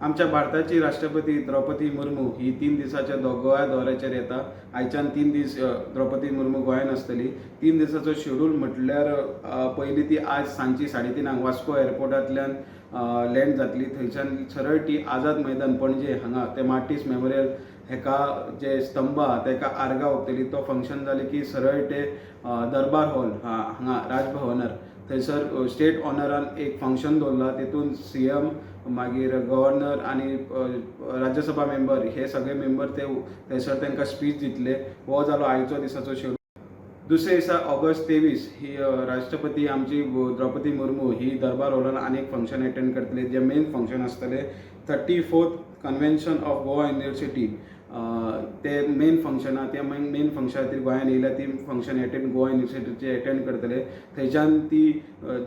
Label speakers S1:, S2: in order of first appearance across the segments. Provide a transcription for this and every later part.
S1: आमच्या भारताची राष्ट्रपती द्रौपदी मुर्मू ही 3 दिसाच्या गोंया दौऱ्याचेर येता। आयच्यान 3 दीस द्रौपदी मुर्मू गोंयान आसतली। 3 दिसाचो शेड्यूल म्हटल्यार पयलीं ती आज सांजची 3:30 वास्को एअरपोर्टांतल्यान लँड जातली। थंयच्यान सरळ ती आझाद मैदान पणजे हांगा ते मार्टीस मेमोरियल हेका जे स्तंभ आहा तेका आर्गां ओंपतली। तो फंक्शन जाले की सरळ ते दरबार हॉल हांगा राजभवनार थंयसर स्टेट ऑनरान एक फंक्शन दवरला। तितून सीएम मागीर गव्हर्नर आनी राज्यसभा मेंबर हे सगळे मेंबर ते थंयसर तांकां स्पीच दितले। हो जालो आयचो दिसाचो शेड्यूल। दुसरे दिसा ऑगस्ट 23 ही राष्ट्रपती आमची द्रौपदी मुर्मू ही दरबार हॉलान आनीक फंक्शन अटेंड करतले जे मेन फंक्शन आसतले 34th convention of Goa university. ते मेन फंक्शन आहा त्या मेन फंक्शना खातीर गोंयान येयल्या ती फंक्शन अटेंड गोवा युनिवर्सिटीचे अटेंड करतले। थंयच्यान ती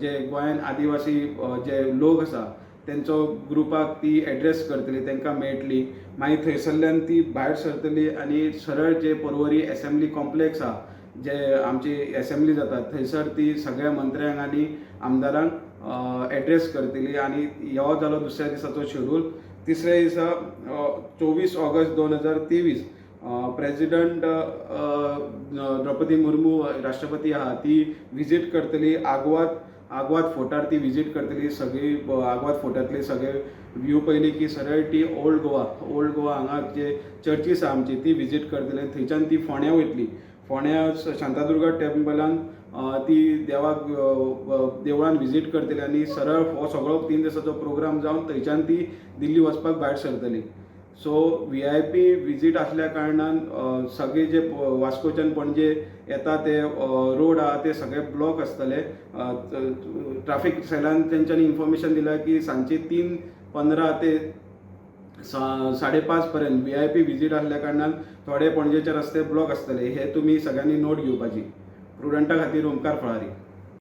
S1: जे गोंयान आदिवासी जे लोक आसा तेंचो ग्रुपाक ती एड्रेस करतली, तांकां मेळटली। मागीर थंयसरल्यान ती भायर सरतली आनी सरळ जे पर्वरी असेंब्ली कॉम्प्लेक्स आहा जे आमची असेंब्ली जाता थंयसर ती सगळ्या मंत्र्यांक आनी आमदारांक एड्रेस करतली। आनी हो जालो दुसऱ्या दिसाचो शेड्यूल। तिसऱ्या दिसा 24 ऑगस्ट 2023 प्रेजिडंट द्रौपदी मुर्मू राष्ट्रपती आहा ती विजीट करतली आग्वाद फोर्टार ती विजीट करतली। सगळी आग्वाद फोर्टांतले सगळे व्यू पयली की सरळ ती ओल्ड गोवा हांगा जे चर्चीस आहा आमची ती विजीट करतली। थंयच्यान ती फोंड्या वयतली। फोंड्या शांतादुर्गा टेंपलान ती देवळान विजीट करतली आनी सरळ हो सगळो 3 दिसाचो प्रोग्राम जावन थंयच्यान ती दिल्ली वचपाक भायर सरतली। सो VIP विजीट आसल्या कारणान सगळे जे वास्कोच्यान पणजे येता ते रोड आहा ते सगळे ब्लॉक आसतले। ट्राफीक सेलान तेंच्यांनी इन्फॉर्मेशन दिला की सांजची 3:15 ते 5:30 पर्यंत VIP विजीट आसल्या कारणान थोडे पणजेचे रस्ते ब्लॉक आसतले। हे तुमी सगळ्यांनी नोट घेवपाची। प्रुडंटा खातीर ओमकार फळारी।